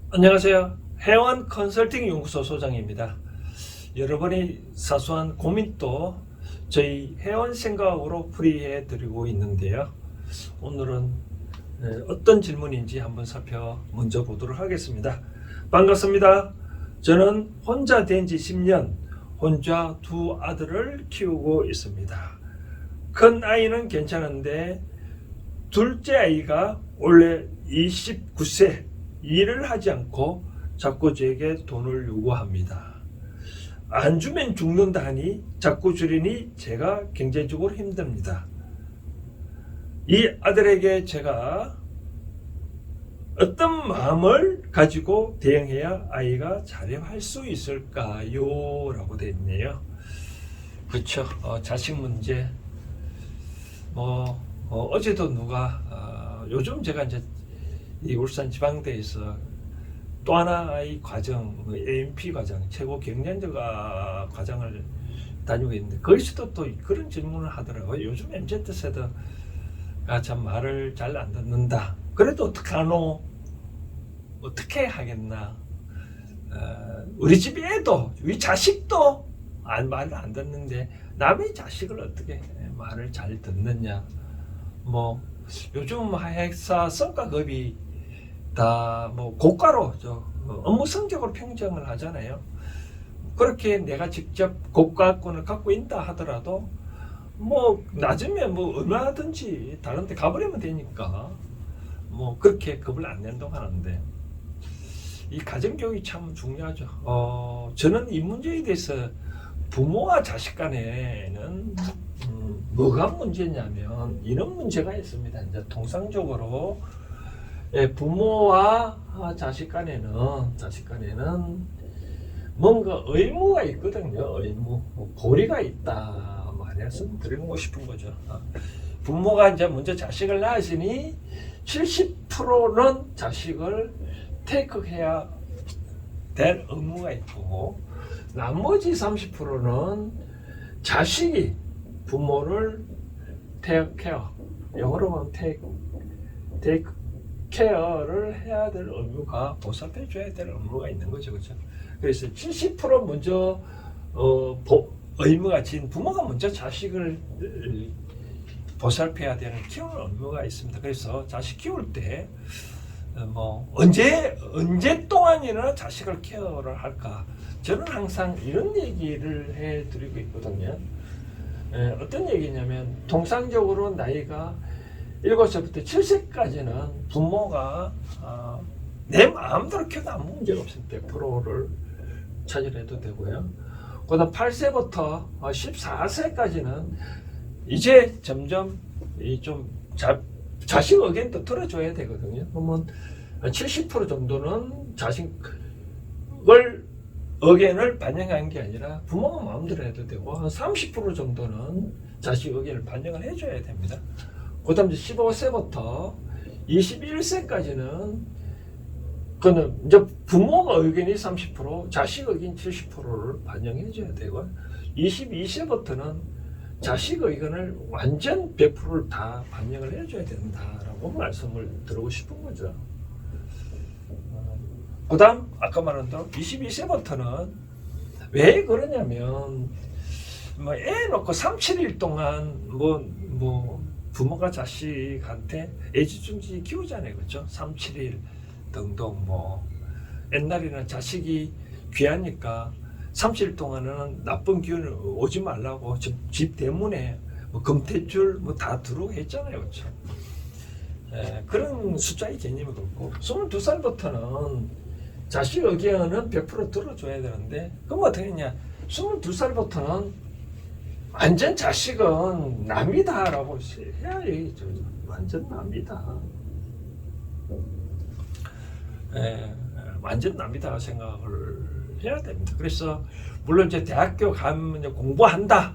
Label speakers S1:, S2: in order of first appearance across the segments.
S1: 안녕하세요. 회원 컨설팅 연구소 소장입니다. 여러분이 사소한 고민도 저희 회원 생각으로 풀이해 드리고 있는데요. 오늘은 어떤 질문인지 한번 먼저 보도록 하겠습니다. 반갑습니다. 저는 혼자 된 지 10년, 혼자 두 아들을 키우고 있습니다. 큰 아이는 괜찮은데 둘째 아이가 원래 29세, 일을 하지 않고 자꾸 저에게 돈을 요구합니다. 안 주면 죽는다 하니 자꾸 주리니 제가 경제적으로 힘듭니다. 이 아들에게 제가 어떤 마음을 가지고 대응해야 아이가 자립할 수 있을까요? 라고 되어 있네요. 그렇죠. 자식 문제. 어제도 요즘 제가 이제 이 울산 지방대에서 또 하나의 과정, AMP 과정, 최고 경련자가 과정을 다니고 있는데 거기서도 또 그런 질문을 하더라고요. 요즘 MZ세대가 참 말을 잘 안 듣는다. 그래도 어떡하노? 어떻게 하겠나? 우리 집 애도, 우리 자식도 말을 안 듣는데 남의 자식을 어떻게 말을 잘 듣느냐? 요즘 회사 성과급이 다 고가로 업무 성적으로 평점을 하잖아요. 그렇게 내가 직접 고가권을 갖고 있다 하더라도 낮으면 얼마든지 다른 데 가버리면 되니까 그렇게 급을 안 낸다고 하는데 이 가정교육이 참 중요하죠. 저는 이 문제에 대해서 부모와 자식 간에는 뭐가 문제냐면 이런 문제가 있습니다. 이제 통상적으로 부모와 자식 간에는 뭔가 의무가 있거든요. 의무, 고리가 있다 말씀드리고 싶은 거죠. 부모가 이제 먼저 자식을 낳으시니 70%는 자식을 테이크해야 될 의무가 있고 나머지 30%는 자식이 부모를 테이크케어, 영어로 하면 테이크 케어를 해야 될 의무가, 보살펴 줘야 될 의무가 있는 거죠. 그렇죠? 그래서 70% 먼저 의무가 진 부모가 먼저 자식을 보살펴야 되는 키우는 의무가 있습니다. 그래서 자식 키울 때 언제 동안이나 자식을 케어를 할까? 저는 항상 이런 얘기를 해드리고 있거든요. 어떤 얘기냐면 통상적으로 나이가 7살부터 7세까지는 부모가 내 마음대로 키워도 아무 문제가 없습니다. 100%를 차지해도 되고요. 그 다음 8세부터 14세까지는 이제 점점 자식 의견도 들어줘야 되거든요. 그러면 70% 정도는 자식을 의견을 반영한 게 아니라 부모가 마음대로 해도 되고 한 30% 정도는 자식 의견을 반영을 해줘야 됩니다. 그 다음 15세부터 21세까지는 그는 이제 부모가 의견이 30%, 자식 의견 70%를 반영해 줘야 되고 22세부터는 자식 의견을 완전 100%를 다 반영을 해줘야 된다라고 말씀을 드리고 싶은 거죠. 그 다음 아까 말한 대로 22세부터는 왜 그러냐면 애 놓고 3, 7일 동안 부모가 자식한테 애지중지 키우잖아요. 그렇죠? 3, 7일 등등 옛날에는 자식이 귀하니까 3, 7일 동안은 나쁜 기운을 오지 말라고 집 대문에 금태줄 다 들어오고 했잖아요. 그렇죠? 그런 숫자의 개념이 그렇고 22살부터는 자식 의견은 100% 들어줘야 되는데 그럼 어떻게 했냐? 22살부터는 완전 자식은 남이다라고 해야 완전 남이다. 완전 남이다 생각을 해야 됩니다. 그래서 물론 이제 대학교 가면 이제 공부한다.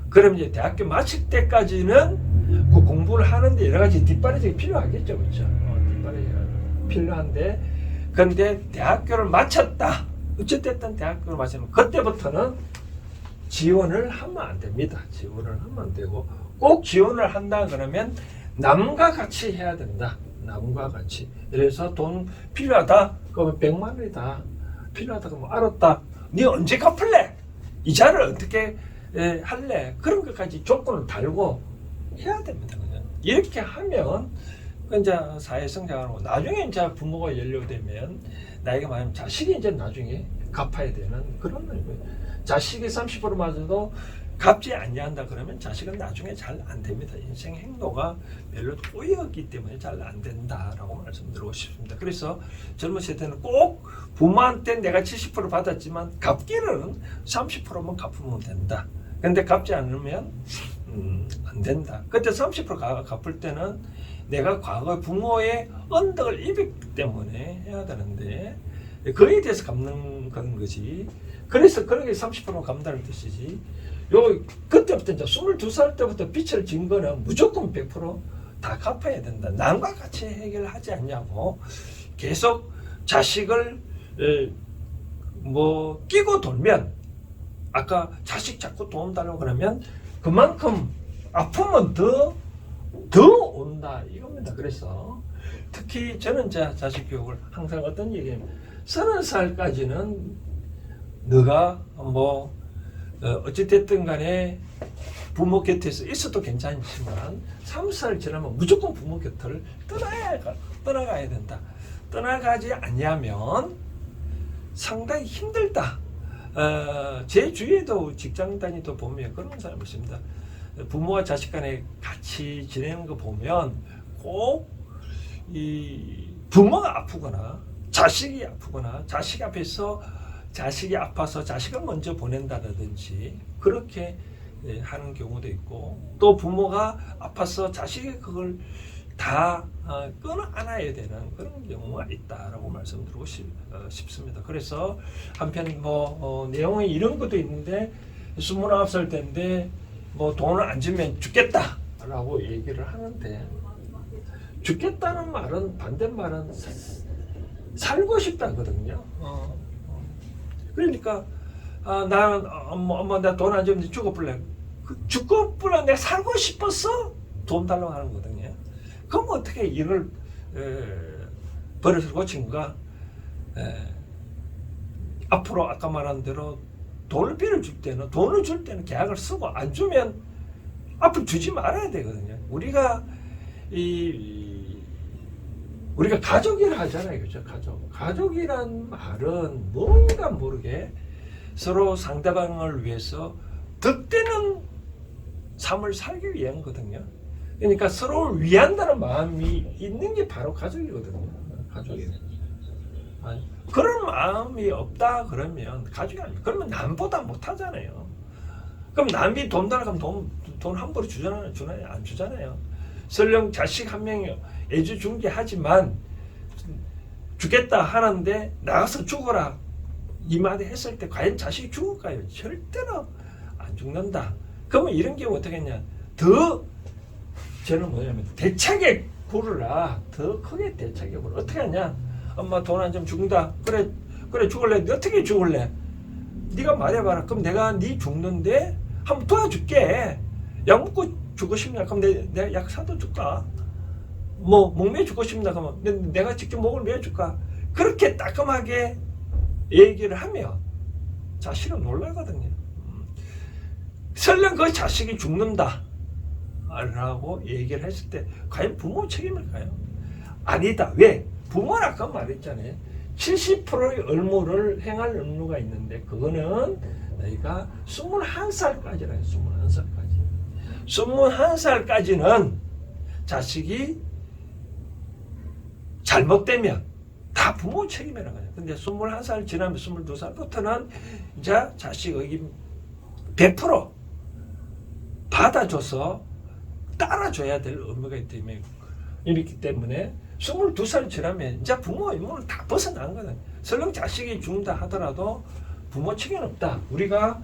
S1: 그럼 이제 대학교 마칠 때까지는 그 공부를 하는데 여러 가지 뒷바라지가 필요하겠죠, 그렇죠? 뒷바라지가 필요한데, 그런데 대학교를 마쳤다. 어쨌든 대학교를 마치면 그때부터는 지원을 하면 안 됩니다. 지원을 하면 안 되고 꼭 지원을 한다 그러면 남과 같이 해야 된다. 남과 같이. 그래서 돈 필요하다. 그러면 100만 원이 다 필요하다 그러면 알았다. 네 언제 갚을래? 이자를 어떻게 할래? 그런 것까지 조건을 달고 해야 됩니다. 그냥. 이렇게 하면 이제 사회 성장하고 나중에 이제 부모가 연료되면 나이가 많으면 자식이 이제 나중에 갚아야 되는 그런 거예요. 자식이 30%마저도 갚지 않는다 그러면 자식은 나중에 잘 안 됩니다. 인생 행로가 별로 꼬였기 때문에 잘 안 된다라고 말씀드리고 싶습니다. 그래서 젊은 세대는 꼭 부모한테 내가 70% 받았지만 갚기는 30%만 갚으면 된다. 근데 갚지 않으면 안 된다. 그때 30% 갚을 때는 내가 과거 부모의 언덕을 입었기 때문에 해야 되는데 그에 대해서 갚는 그런 거지. 그래서 그렇게 30% 갚는다는 뜻이지. 그때부터 이제 22살 때부터 빚을 진 거는 무조건 100%다 갚아야 된다. 남과 같이 해결하지 않냐고 계속 자식을 끼고 돌면 아까 자식 자꾸 도움 달라고 그러면 그만큼 아프면 더 온다 이겁니다. 그래서 특히 저는 제 자식 교육을 항상 어떤 얘기냐면 30살까지는 너가 어찌됐든 간에 부모 곁에서 있어도 괜찮지만 30살 지나면 무조건 부모 곁을 떠나가야 된다. 떠나가지 않냐면 상당히 힘들다. 제 주위에도 직장 다니도 보면 그런 사람이 있습니다. 부모와 자식 간에 같이 지내는 거 보면 꼭 이 부모가 아프거나 자식이 아프거나 자식 앞에서 자식이 아파서 자식을 먼저 보낸다든지 그렇게 하는 경우도 있고 또 부모가 아파서 자식이 그걸 다 끊어안아야 되는 그런 경우가 있다라고 말씀드리고 싶습니다. 그래서 한편 내용이 이런 것도 있는데 29살 때인데 돈을 안 주면 죽겠다라고 얘기를 하는데 죽겠다는 말은 반대말은 살고 싶다거든요. 그러니까 나는 엄마 나 돈 안 주면 죽어볼래. 죽어볼래 내가 살고 싶어서 돈 달라고 하는 거거든요. 그럼 어떻게 이걸 버릇을 고친가? 앞으로 아까 말한 대로 돈을 빌어줄 때는 계약을 쓰고 안 주면 앞으로 주지 말아야 되거든요. 우리가 가족이라 하잖아요. 그죠? 가족이란 말은 뭔가 모르게 서로 상대방을 위해서 득되는 삶을 살기 위한 거거든요. 그러니까 서로를 위한다는 마음이 있는 게 바로 가족이거든요. 그런 마음이 없다 그러면 가족이 아닙니다. 그러면 남보다 못하잖아요. 그럼 남이 돈 달라고 하면 돈 함부로 주나요? 안 주잖아요. 설령 자식 한 명이 애주중지하지만 죽겠다 하는데 나가서 죽어라 이 말을 했을 때 과연 자식이 죽을까요? 절대로 안 죽는다. 그러면 이런 경우 어떻게 했냐? 저는 뭐냐면 대차게 굴으라. 더 크게 대차게 굴어. 어떻게 하냐? 엄마 돈 안 좀 죽는다. 그래 죽을래. 너 어떻게 죽을래? 네가 말해봐라. 그럼 내가 네 죽는데 한번 도와줄게. 약 먹고 죽고 싶냐? 그럼 내가 약 사도 줄까? 목매 죽고 싶나? 그러면 내가 직접 목을 매줄까? 그렇게 따끔하게 얘기를 하면 자식은 놀라거든요. 설령 그 자식이 죽는다 라고 얘기를 했을 때 과연 부모 책임일까요? 아니다. 왜? 부모는 아까 말했잖아요. 70%의 의무를 행할 의무가 있는데 그거는 너희가 21살까지라요. 21살까지는 자식이 잘못되면 다 부모 책임이라는 거예요. 근데 21살 지나면 22살부터는 이제 자식에게 100% 받아줘서 따라줘야 될 의무가 있기 때문에 22살 지나면 이제 부모 의무를 다 벗어난 거거든요. 설령 자식이 죽는다 하더라도 부모 책임 없다. 우리가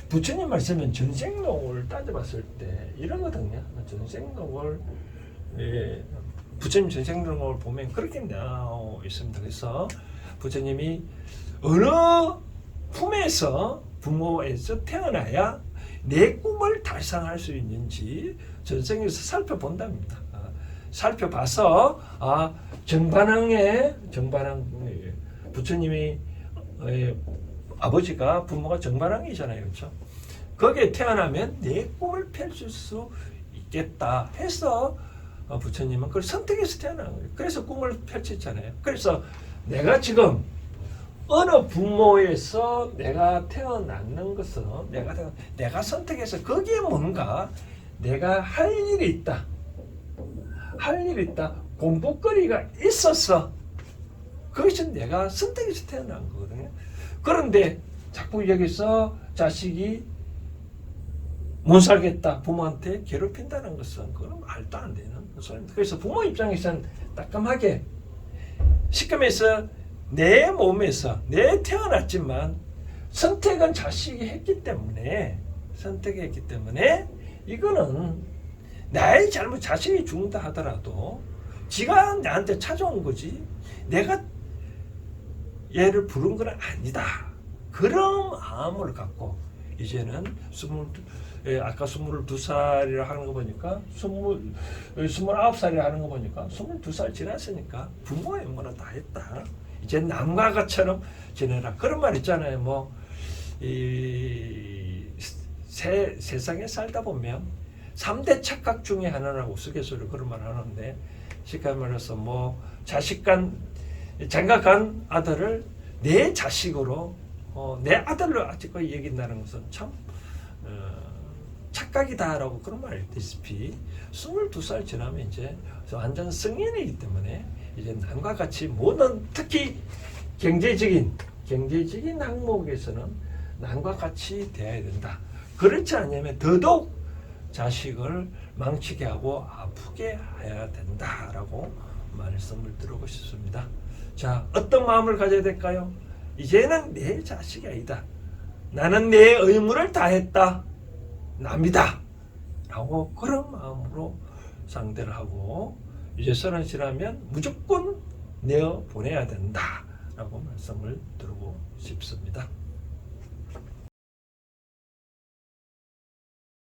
S1: 부처님 말씀은 전생록을 따져봤을 때 이러거든요. 전생록을 부처님 전생록을 보면 그렇게 나와 있습니다. 그래서 부처님이 어느 품에서 부모에서 태어나야 내 꿈을 달성할 수 있는지 전생에서 살펴본답니다. 부처님이 아버지가 부모가 정발왕이잖아요, 그렇죠? 거기에 태어나면 내 꿈을 펼칠 수 있겠다 해서 부처님은 그걸 선택해서 태어난 거예요. 그래서 꿈을 펼쳤잖아요. 그래서 내가 지금 어느 부모에서 내가 태어났는 것은 내가 선택해서 거기에 뭔가 내가 할 일이 있다. 할 일이 있다. 공부거리가 있었어. 그것이 내가 선택해서 태어난 거거든요. 그런데 자꾸 여기서 자식이 못 살겠다. 부모한테 괴롭힌다는 것은 그건 말도 안 되는 소리입니다. 그래서 부모 입장에서는 따끔하게 시커면서 내 몸에서 내 태어났지만 선택은 자식이 했기 때문에 이거는 나의 잘못 자식이 죽는다 하더라도 지가 나한테 찾아온 거지 내가 얘를 부른 건 아니다. 그런 마음을 갖고 이제는 아까 22살이라 하는 거 보니까 29살이라 하는 거 보니까 22살 지났으니까 부모의 임무는 다 했다. 이제 남과 같처럼 지내라. 그런 말 있잖아요. 뭐 세상에 살다 보면 3대 착각 중에 하나라고 우스갯소리로 그런 말 하는데 쉽게 말해서 뭐 장가간 아들을 내 자식으로 내 아들로 아직까지 여긴다는 것은 참 착각이다라고 그런 말이 있다시피 22살 지나면 이제 완전 성인이기 때문에 이제 남과 같이 모든 특히 경제적인 항목에서는 남과 같이 돼야 된다. 그렇지 않으면 더더욱 자식을 망치게 하고 아프게 해야 된다라고 말씀을 드리고 싶습니다. 자, 어떤 마음을 가져야 될까요? 이제는 내 자식이 아니다. 나는 내 의무를 다했다. 남이다. 라고 그런 마음으로 상대를 하고 이제 30 지나면 무조건 내어 보내야 된다. 라고 말씀을 드리고 싶습니다.